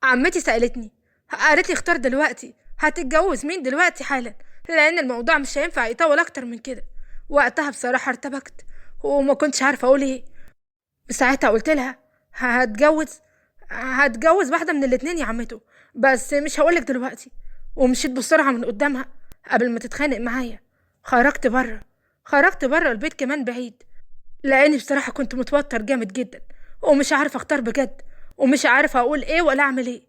عمتي سألتني، قالت لي اختار دلوقتي، هتتجوز مين دلوقتي حالا، لان الموضوع مش هينفع يطول اكتر من كده. وقتها بصراحة ارتبكت وما كنتش عارفة اقول ايه. ساعتها قلت لها هتجوز هتجوز واحدة من الاتنين يا عمته، بس مش هقولك دلوقتي. ومشيت بسرعة من قدامها قبل ما تتخانق معايا. خرجت بره خرجت بره البيت كمان بعيد، لاني بصراحة كنت متوتر جامد جدا، ومش عارفة اختار بجد، ومش عارفة اقول ايه ولا اعمل ايه.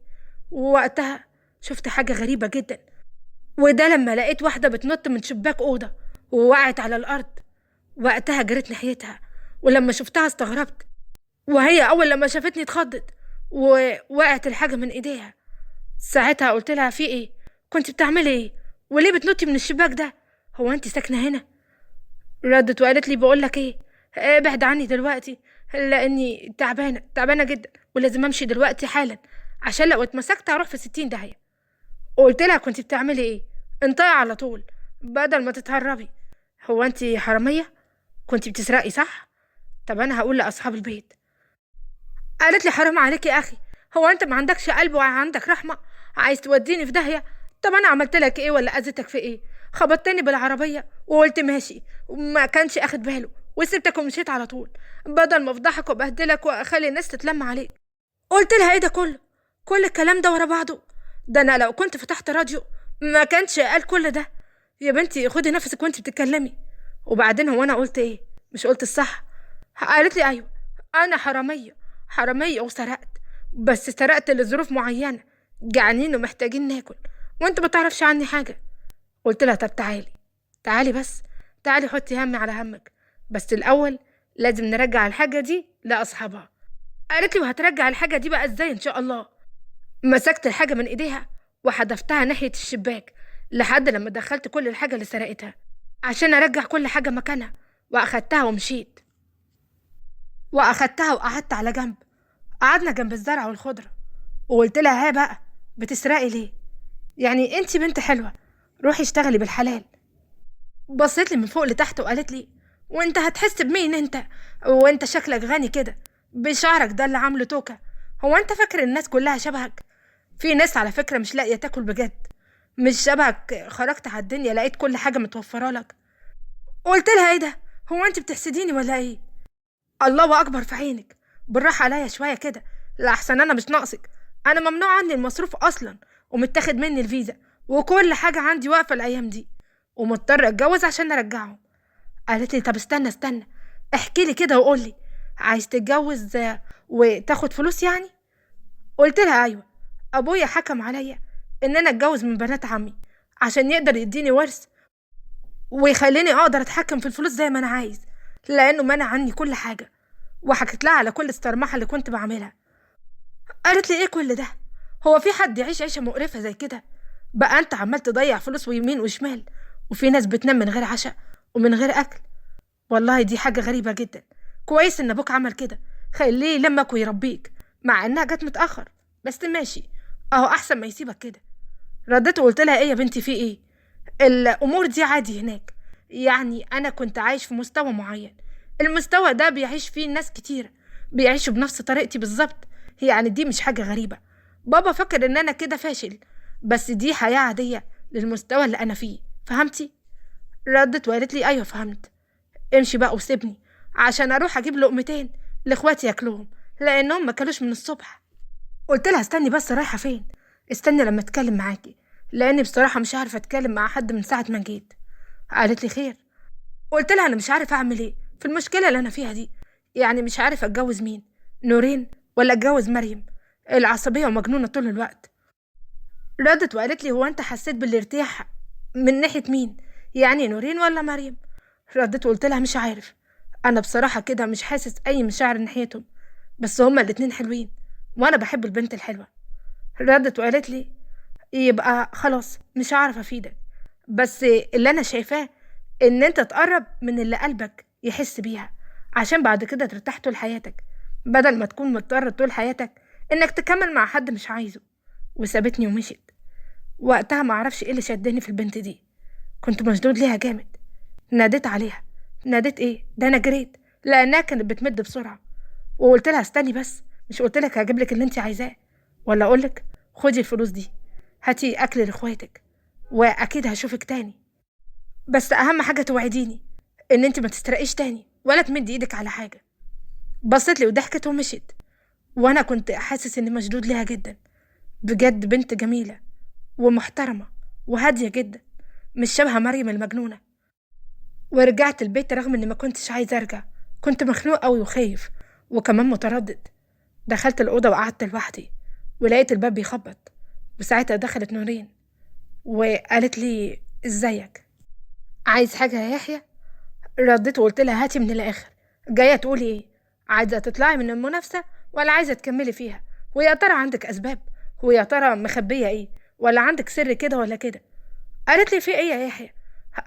ووقتها شفت حاجة غريبة جدا، وده لما لقيت واحدة بتنط من شباك أوضة ووقعت على الأرض. وقتها جريت ناحيتها، ولما شفتها استغربت، وهي أول لما شافتني اتخضت ووقعت الحاجة من إيديها. ساعتها قلت لها في إيه؟ كنت بتعملي إيه؟ وليه بتنطي من الشباك ده؟ هو أنت ساكنة هنا؟ ردت وقالت لي بقول لك إيه، ابعد عني دلوقتي، لأني تعبانة جدا، ولازم أمشي دلوقتي حالا، عشان لو اتمسكت هروح في 60 داهية. قلت لها كنت بتعملي ايه؟ انطقي على طول بدل ما تتهربي. هو انت حراميه؟ كنت بتسرقي صح؟ طب انا هقول لاصحاب البيت. قالت لي حرام عليك يا اخي، هو انت ما عندكش قلب ولا عندك رحمه؟ عايز توديني في داهيه؟ طب انا عملت لك ايه ولا اذيتك في ايه؟ خبطتني بالعربيه وقلت ماشي، وما كانش اخد باله، وسبتك ومشيت على طول، بدل ما افضحك وبهدلك واخلي الناس تتلم عليك. قلت لها ايه ده كله؟ كل الكلام ده ورا بعضه؟ ده انا لو كنت فتحت راديو ما كانش قال كل ده. يا بنتي خدي نفسك وانت بتتكلمي. وبعدين هو انا قلت ايه؟ مش قلت الصح؟ قالت لي ايوه، انا حراميه وسرقت، بس سرقت لظروف معينه، جعانين ومحتاجين ناكل، وانت ما تعرفش عني حاجه. قلت لها طب تعالي بس، تعالي حطي همي على همك، بس الاول لازم نرجع الحاجه دي لاصحابها. قالت لي وهترجع الحاجه دي بقى ازاي ان شاء الله؟ مسكت الحاجة من ايديها وحدفتها ناحية الشباك لحد لما دخلت كل الحاجة اللي سرقتها عشان ارجع كل حاجة مكانها. واخدتها ومشيت، واخدتها وقعدت على جنب. قعدنا جنب الزرع والخضرة، وقلت لها ها بقى، بتسرقي ليه؟ يعني انتي بنت حلوة، روحي اشتغلي بالحلال. بصيت لي من فوق لتحت وقالت لي وانت هتحس بمين انت؟ وانت شكلك غني كده بشعرك ده اللي عامله توكة. هو انت فاكر الناس كلها شبهك؟ في ناس على فكرة مش لاقية تاكل بجد، مش شبهك. خرجت على الدنيا لقيت كل حاجة متوفرة لك. قلت لها ايه ده؟ هو انت بتحسديني ولا ايه؟ الله اكبر في عينك، بالراحة عليا شوية كده، لأحسن انا مش ناقصك. انا ممنوع عني المصروف اصلا، ومتاخد مني الفيزا، وكل حاجة عندي واقفة الايام دي، ومضطر اتجوز عشان ارجعهم. قالت لي طب استنى، احكي لي كده وقول لي، عايز تتجوز وتاخد فلوس يعني؟ قلت لها ايوه، ابويا حكم عليا ان انا اتجوز من بنات عمي عشان يقدر يديني ورث ويخليني اقدر اتحكم في الفلوس زي ما انا عايز، لانه منع عني كل حاجه. وحكت لها على كل الصرمحه اللي كنت بعملها. قالت لي ايه كل ده؟ هو في حد يعيش عيشه مقرفه زي كده؟ بقى انت عمال تضيع فلوس ويمين وشمال، وفي ناس بتنام من غير عشاء ومن غير اكل. والله دي حاجه غريبه جدا. كويس ان ابوك عمل كده، خليه يلمك ويربيك، مع انها جت متاخر، بس ماشي، اهو احسن ما يسيبك كده. رديت وقلت لها ايه يا بنتي في ايه؟ الامور دي عادي هناك، يعني انا كنت عايش في مستوى معين، المستوى ده بيعيش فيه ناس كتير بيعيشوا بنفس طريقتي بالظبط، يعني دي مش حاجة غريبة. بابا فكر ان انا كده فاشل، بس دي حياة عادية للمستوى اللي انا فيه، فهمتي؟ ردت وقالت لي ايوه فهمت. امشي بقى وسيبني عشان اروح اجيب لقمتين لاخواتي ياكلوهم، لانهم ما كلوش من الصبح. قلت لها استني بس، رايحة فين؟ استني لما اتكلم معاكي، لاني بصراحة مش عارفة اتكلم مع حد من ساعة ما جيت. قالت لي خير. قلت لها انا مش عارفة اعمل ايه في المشكلة اللي انا فيها دي، يعني مش عارفة اتجوز مين، نورين ولا اتجوز مريم؟ العصبية ومجنونة طول الوقت. ردت وقالت لي هو انت حسيت بالارتياح من ناحية مين؟ يعني نورين ولا مريم؟ ردت وقلت لها مش عارف، انا بصراحة كده مش حاسس اي مشاعر ناحيتهم، بس هما الاتنين حلوين، وانا بحب البنت الحلوة. ردت وقالت لي يبقى خلاص مش هعرف افيدك، بس اللي انا شايفاه ان انت تقرب من اللي قلبك يحس بيها، عشان بعد كده ترتاح طول حياتك، بدل ما تكون مضطر طول حياتك انك تكمل مع حد مش عايزه. وسابتني ومشيت. وقتها ما اعرفش ايه اللي شدني في البنت دي، كنت مشدود ليها جامد. ناديت عليها، ناديت ايه ده، انا جريت لانها كانت بتمد بسرعه، وقلت لها استني بس، مش قلت لك هجيب لك اللي انت عايزاه؟ ولا اقولك خدي الفلوس دي، هاتي اكل لاخواتك، واكيد هشوفك تاني، بس اهم حاجه توعديني ان انت ما تسرقيش تاني ولا تمدي ايدك على حاجه. بصت لي وضحكت ومشيت، وانا كنت حاسس اني مشدود ليها جدا. بجد بنت جميله ومحترمه وهاديه جدا، مش شبه مريم المجنونه. ورجعت البيت رغم اني ما كنتش عايزه ارجع، كنت مخنوق قوي وخايف وكمان متردد. دخلت الاوضه وقعدت لوحدي، ولقيت الباب بيخبط، وساعتها دخلت نورين وقالت لي ازيك، عايز حاجه يا يحيى؟ رديت وقلت لها هاتي من الاخر، جايه تقولي ايه؟ عايزه تطلعي من المنافسه ولا عايزه تكملي فيها؟ ويا ترى عندك اسباب؟ ويا ترى مخبيه ايه؟ ولا عندك سر كده ولا كده؟ قالت لي في ايه يا يحيى؟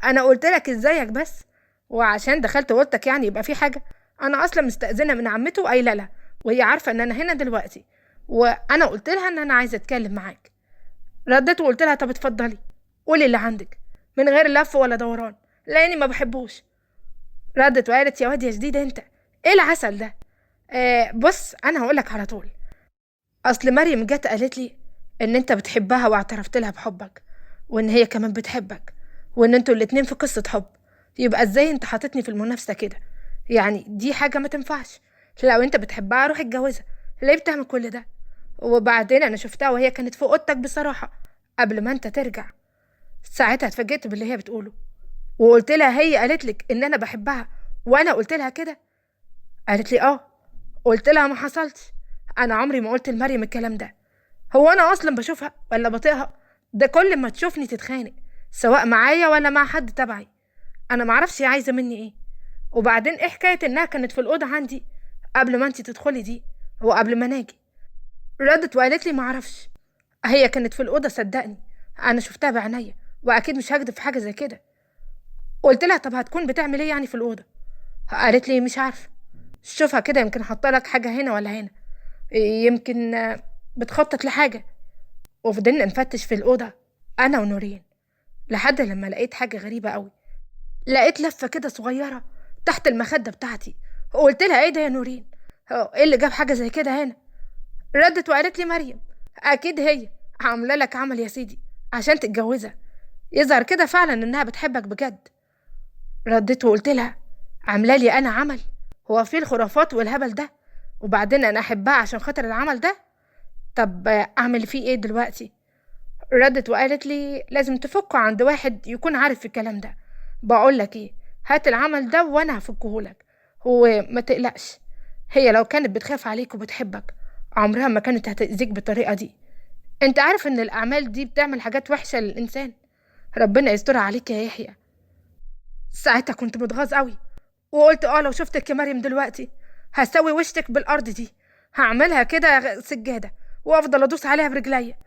انا قلت لك ازيك بس، وعشان دخلت اوضتك يعني يبقى في حاجه؟ انا اصلا مستأذنه من عمته وقايله لها، وهي عارفه ان انا هنا دلوقتي، وانا قلت لها ان انا عايزه اتكلم معاك. رديت وقلت لها طب اتفضلي قولي اللي عندك من غير لف ولا دوران، لاني ما بحبوش. ردت وقالت يا واد يا جديد انت، ايه العسل ده؟ بص انا هقولك على طول، اصل مريم جت قالت لي ان انت بتحبها واعترفت لها بحبك، وان هي كمان بتحبك، وان انتوا الاتنين في قصة حب. يبقى ازاي انت حاططني في المنافسة كده؟ يعني دي حاجة ما تنفعش. لو انت بتحبها روح اتجوزها، ليه بتعمل كل ده؟ وبعدين انا شفتها وهي كانت في اوضتك بصراحة قبل ما انت ترجع، ساعتها اتفاجئت باللي هي بتقوله، وقلت لها هي قالت لك ان انا بحبها وانا قلت لها كده؟ قالت لي اه. قلت لها ما حصلش، انا عمري ما قلت لمريم الكلام ده. هو انا اصلا بشوفها ولا بطيقها؟ ده كل ما تشوفني تتخانق، سواء معايا ولا مع حد تبعي. انا معرفش هي عايزه مني ايه. وبعدين ايه حكايه انها كانت في الاوضه عندي قبل ما انتي تدخلي دي وقبل ما ناجي؟ ردت وقالت لي معرفش، هي كانت في الاوضه صدقني، انا شفتها بعينيا واكيد مش هكدب في حاجه زي كده. قلت لها طب هتكون بتعمل ايه يعني في الاوضه؟ قالت لي مش عارفه، شوفها كده يمكن حاطه لك حاجه هنا ولا هنا، يمكن بتخطط لحاجه. وفضلنا نفتش في الاوضه انا ونورين لحد لما لقيت حاجه غريبه قوي. لقيت لفه كده صغيره تحت المخده بتاعتي. قلت لها ايه ده يا نورين؟ ايه اللي جاب حاجه زي كده هنا؟ ردت وقالت لي مريم اكيد هي عامله لك عمل يا سيدي عشان تتجوزها، يظهر كده فعلا انها بتحبك بجد. رديت وقلت لها عامله لي انا عمل؟ هو في الخرافات والهبل ده؟ وبعدين انا احبها عشان خاطر العمل ده؟ طب اعمل فيه ايه دلوقتي؟ ردت وقالت لي لازم تفكه عند واحد يكون عارف في الكلام ده. بقول لك ايه، هات العمل ده وانا هفكهولك، وما تقلقش، هي لو كانت بتخاف عليك وبتحبك عمرها ما كانت هتأذيك بالطريقة دي. انت عارف ان الاعمال دي بتعمل حاجات وحشة للانسان، ربنا يسترها عليك يا يحيى. ساعتها كنت متغاظ قوي، وقلت لو شفتك يا مريم دلوقتي هسوي وشك بالارض دي، هعملها كده سجادة وافضل ادوس عليها برجليا،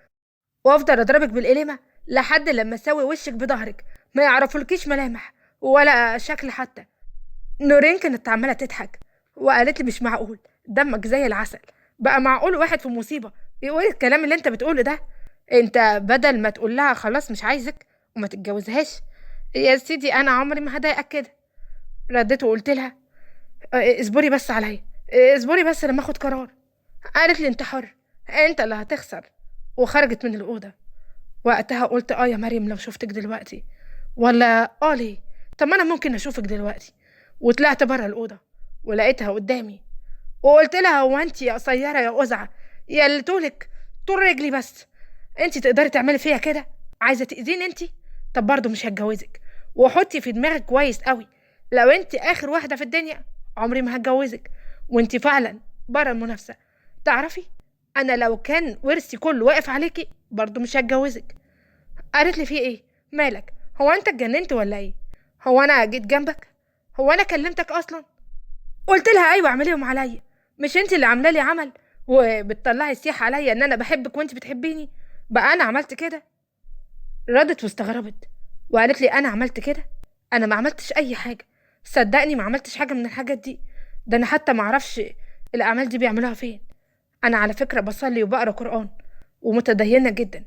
وافضل اضربك بالقلمة لحد لما اسوي وشك بظهرك ما يعرفولكيش ملامح ولا شكل حتى. نورين كانت عمالة تضحك وقالت لي مش معقول، دمك زي العسل، بقى معقول واحد في مصيبة يقول الكلام اللي انت بتقوله ده؟ انت بدل ما تقول لها خلاص مش عايزك وما تتجوزهاش، يا سيدي انا عمري ما هضايقك كده. رديت وقلت لها اصبري بس عليا، اصبري بس لما اخد قرار. قالت لي انت حر، انت اللي هتخسر، وخرجت من الأوضة. وقتها قلت يا مريم لو شفتك دلوقتي، ولا ليه، طب ما انا ممكن اشوفك دلوقتي. وطلعت بره الأوضة ولقيتها قدامي، وقلت لها هو انت يا قصيرة يا قزعة يا اللي طولك طول رجلي بس، انت تقدري تعملي فيها كده؟ عايزة تأذيني انت؟ طب برضه مش هتجوزك، وحطي في دماغك كويس قوي، لو انت اخر واحدة في الدنيا عمري ما هتجوزك، وانت فعلا بره المنافسة. تعرفي انا لو كان ورثي كله واقف عليكي برضه مش هتجوزك. قالت لي في ايه؟ مالك؟ هو انت اتجننت ولا ايه؟ هو انا جيت جنبك؟ هو انا كلمتك اصلا؟ قلت لها ايوه اعمليهم عليا، مش انت اللي عامله لي عمل وبتطلعي السيح عليا ان انا بحبك وانت بتحبيني؟ بقى انا عملت كده؟ ردت واستغربت وقالت لي انا عملت كده؟ انا ما عملتش اي حاجه، صدقني ما عملتش حاجه من الحاجات دي، ده انا حتى ما اعرفش الاعمال دي بيعملوها فين. انا على فكره بصلي وبقرا قران ومتدينه جدا،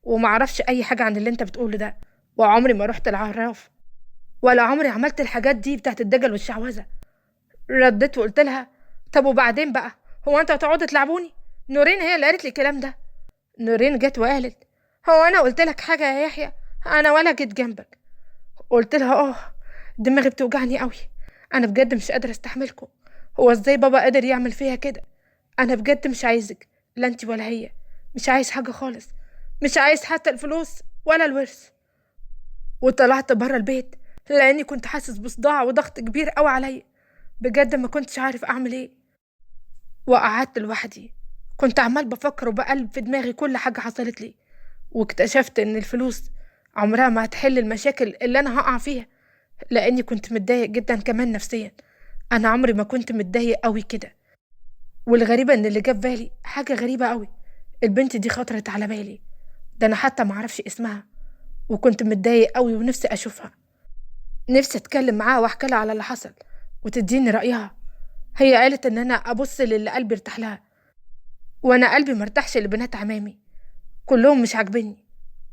وما اعرفش اي حاجه عن اللي انت بتقوله ده، وعمري ما رحت العراف ولا عمري عملت الحاجات دي بتاعت الدجل والشعوذه. رديت وقلت لها طب وبعدين بقى، هو انتوا هتقعدوا تلعبوني؟ نورين هي اللي قالت لي الكلام ده، نورين جت وقالت: هو انا قلت لك حاجه يا يحيى؟ انا ولا جيت جنبك. قلت لها: دماغي بتوجعني قوي، انا بجد مش قادره استحملكم. هو ازاي بابا قادر يعمل فيها كده؟ انا بجد مش عايزك، لا انت ولا هي. مش عايز حاجه خالص، مش عايز حتى الفلوس ولا الورث. وطلعت بره البيت لاني كنت حاسس بصداع وضغط كبير قوي عليا. بجد ما كنتش عارف اعمل ايه. وقعدت لوحدي، كنت عمال بفكر وبقلب في دماغي كل حاجه حصلت لي، واكتشفت ان الفلوس عمرها ما هتحل المشاكل اللي انا هقع فيها، لاني كنت متضايق جدا كمان نفسيا. انا عمري ما كنت متضايق قوي كده. والغريبه ان اللي جاب بالي حاجه غريبه قوي. البنت دي خطرت على بالي، ده انا حتى معرفش اسمها. وكنت متضايق قوي ونفسي اشوفها، نفسي اتكلم معاها واحكي لها على اللي حصل وتديني رايها. هي قالت ان انا ابص للي قلبي ارتاح لها، وانا قلبي مرتاحش لبنات عمامي، كلهم مش عاجبني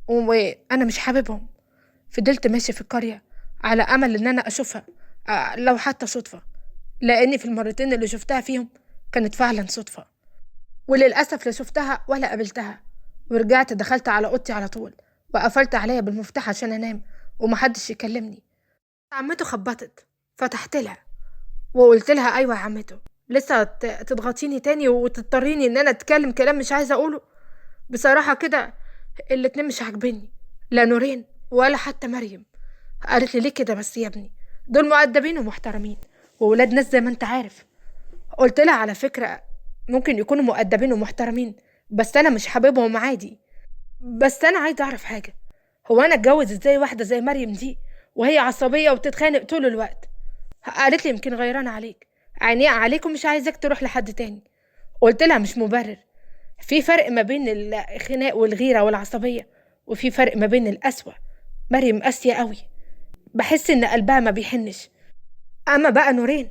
وانا مش حاببهم. فضلت ماشي في القريه على امل ان انا اشوفها، لو حتى صدفه، لاني في المرتين اللي شفتها فيهم كانت فعلا صدفه. وللاسف لا شفتها ولا قابلتها. ورجعت دخلت على اوضتي على طول، وقفلت عليا بالمفتاح عشان انام ومحدش يكلمني. عمته خبطت، فتحت لها وقلت لها: ايوه يا عمته، لسه تضغطيني تاني وتضطريني ان انا اتكلم كلام مش عايزه اقوله؟ بصراحه كده الاتنين مش عاجبني، لا نورين ولا حتى مريم. قالت لي: ليه كده بس يا ابني؟ دول مؤدبين ومحترمين وولاد ناس زي ما انت عارف. قلت لها: على فكره ممكن يكونوا مؤدبين ومحترمين، بس انا مش حاببهم عادي. بس انا عايزه اعرف حاجه، هو انا اتجوز ازاي واحده زي مريم دي وهي عصبيه وبتتخانق طول الوقت؟ قالت لي: يمكن غيرانه عليك، عينيها عليك ومش عايزاك تروح لحد تاني. قلت لها: مش مبرر، في فرق ما بين الخناق والغيره والعصبيه، وفي فرق ما بين القسوه. مريم قاسيه قوي، بحس ان قلبها ما بيحنش. اما بقى نورين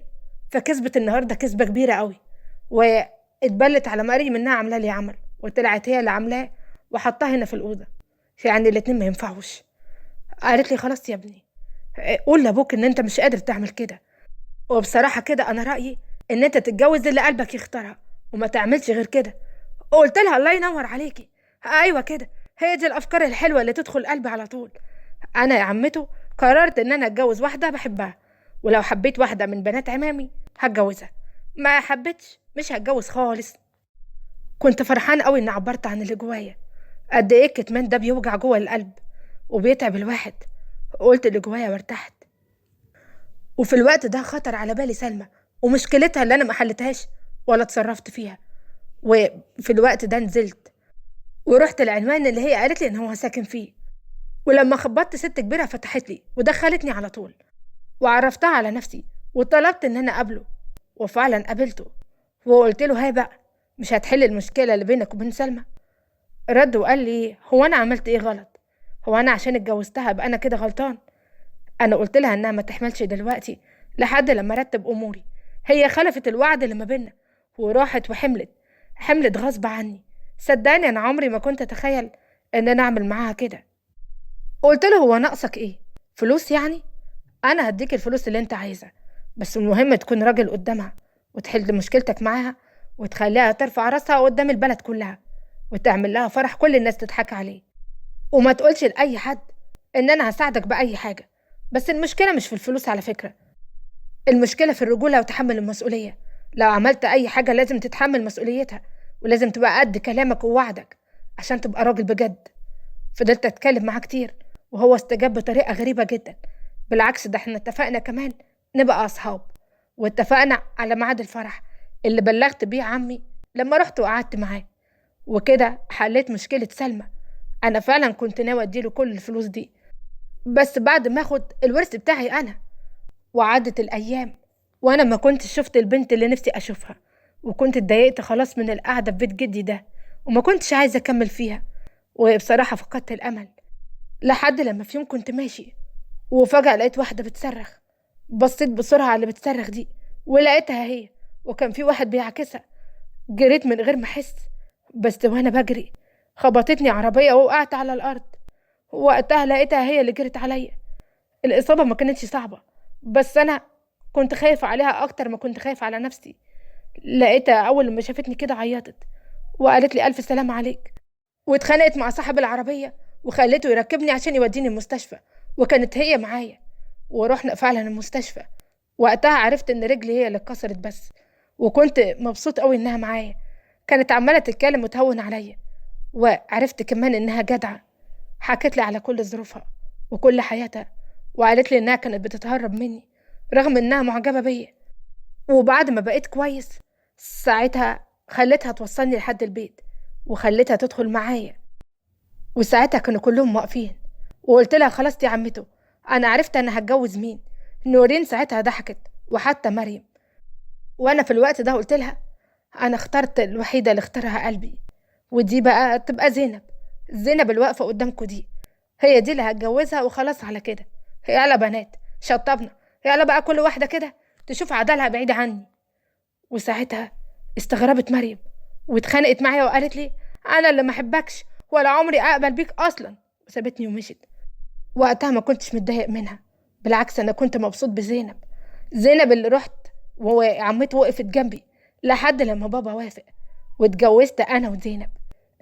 فكسبت النهارده كسبه كبيره قوي، واتبلت على مريم انها عامله لي عمل، وطلعت هي اللي عاملاه وحطها هنا في الاوضه. يعني الاتنين ما ينفعوش. قالت لي: خلاص يا ابني، قول لابوك ان انت مش قادر تعمل كده، وبصراحه كده انا رايي ان انت تتجوز اللي قلبك يختارها وما تعملش غير كده. قلت لها: الله ينور عليكي، ايوه كده، هي دي الافكار الحلوه اللي تدخل قلبي على طول. انا يا عمته قررت ان انا اتجوز واحده بحبها، ولو حبيت واحده من بنات عمامي هتجوزها، ما حبيتش مش هتجوز خالص. كنت فرحان قوي اني عبرت عن اللي جوايا، قد ايه الكتمان ده بيوجع جوه القلب وبيتعب الواحد. قلت اللي جوايا وارتحت. وفي الوقت ده خطر على بالي سلمى ومشكلتها اللي انا ما حلتهاش ولا اتصرفت فيها. وفي الوقت ده نزلت ورحت العنوان اللي هي قالت لي ان هو ساكن فيه. ولما خبطت ست كبيره فتحت لي ودخلتني على طول، وعرفتها على نفسي وطلبت ان انا اقابله. وفعلا قابلته وقلت له: هاي بقى، مش هتحل المشكله اللي بينك وبين سلمى؟ رد وقال لي: هو انا عملت ايه غلط؟ هو انا عشان اتجوزتها ابقى انا كده غلطان؟ انا قلت لها انها ما تحملش دلوقتي لحد لما ارتب اموري. هي خلفت الوعد اللي ما بينا وراحت وحملت، حملت غصب عني. صدقني انا عمري ما كنت اتخيل ان انا اعمل معاها كده. قلت له: هو ناقصك ايه؟ فلوس يعني؟ انا هديك الفلوس اللي انت عايزها، بس المهم تكون راجل قدامها وتحل مشكلتك معاها وتخليها ترفع راسها قدام البلد كلها وتعمل لها فرح كل الناس تضحك عليه. وما تقولش لأي حد ان انا هساعدك بأي حاجة. بس المشكلة مش في الفلوس على فكرة، المشكلة في الرجولة وتحمل المسؤولية. لو عملت اي حاجة لازم تتحمل مسؤوليتها، ولازم تبقى قد كلامك ووعدك عشان تبقى راجل بجد. فضلت اتكلم معاه كتير وهو استجاب بطريقة غريبة جدا. بالعكس، ده احنا اتفقنا كمان نبقى اصحاب، واتفقنا على ميعاد الفرح اللي بلغت بيه عمي لما رحت وقعدت معاه. وكده حليت مشكلة سلمى. انا فعلا كنت ناوي اديله كل الفلوس دي، بس بعد ما اخد الورث بتاعي انا. وعدت الايام وانا ما كنتش شفت البنت اللي نفسي اشوفها، وكنت اتضايقت خلاص من القعدة في بيت جدي ده وما كنتش عايزة اكمل فيها. وبصراحة فقدت الامل لحد لما في يوم كنت ماشي وفجأة لقيت واحدة بتصرخ. بصيت بسرعة على اللي بتصرخ دي ولقيتها هي، وكان في واحد بيعكسها. جريت من غير ما احس، بس وانا بجري خبطتني عربية ووقعت على الارض. وقتها لقيتها هي اللي جرت عليا. الإصابة ما كانتش صعبة، بس أنا كنت خايفة عليها أكتر ما كنت خايفة على نفسي. لقيتها أول ما شافتني كده عيطت وقالت لي: ألف سلام عليك. واتخانقت مع صاحب العربية وخليته يركبني عشان يوديني المستشفى، وكانت هي معايا، ورحنا فعلا المستشفى. وقتها عرفت ان رجلي هي اللي اتكسرت بس، وكنت مبسوط قوي انها معايا. كانت عمالة تتكلم وتهون عليا، وعرفت كمان انها جدعة. حكت لي على كل ظروفها وكل حياتها، وقالت لي انها كانت بتتهرب مني رغم انها معجبة بيا. وبعد ما بقيت كويس ساعتها خلتها توصلني لحد البيت، وخلتها تدخل معايا. وساعتها كانوا كلهم واقفين، وقلت لها خلاص يا عمته، انا عرفت انا هتجوز مين. نورين ساعتها ضحكت، وحتى مريم. وانا في الوقت ده قلت لها انا اخترت الوحيدة اللي اختارها قلبي، ودي بقى تبقى زينب. زينب اللي واقفة قدامكوا دي هي دي اللي هتجوزها، وخلاص على كده. يلا بنات شطبنا، يلا بقى كل واحدة كده تشوف عدالها بعيد عني. وساعتها استغربت مريم، واتخانقت معايا وقالت لي انا اللي ما احبكش ولا عمري اقبل بيك اصلا، وسابتني ومشيت. وقتها ما كنتش متضايق منها، بالعكس انا كنت مبسوط بزينب. زينب اللي رحت وعمته وقفت جنبي لحد لما بابا وافق، واتجوزت انا وزينب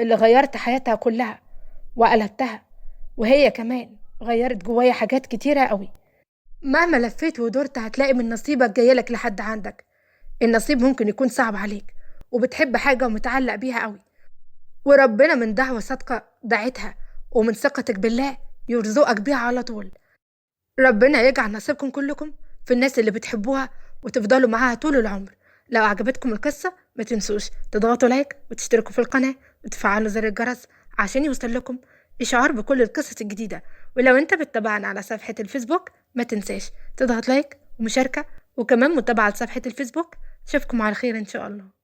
اللي غيرت حياتها كلها وقلبتها. وهي كمان غيرت جوايا حاجات كتيرة قوي. مهما لفيت ودورت هتلاقي من نصيبك جايلك لحد عندك. النصيب ممكن يكون صعب عليك، وبتحب حاجة ومتعلق بيها قوي، وربنا من دعوة صادقة دعيتها ومن ثقتك بالله يرزقك بيها على طول. ربنا يجعل نصيبكم كلكم في الناس اللي بتحبوها وتفضلوا معاها طول العمر. لو عجبتكم القصة ما تنسوش تضغطوا لايك وتشتركوا في القناة وتفعلوا زر الجرس عشان يوصل لكم إشعار بكل القصص الجديدة. ولو انت بتتابعنا على صفحة الفيسبوك ما تنساش تضغط لايك ومشاركة، وكمان متابعة لصفحة الفيسبوك. اشوفكم على خير ان شاء الله.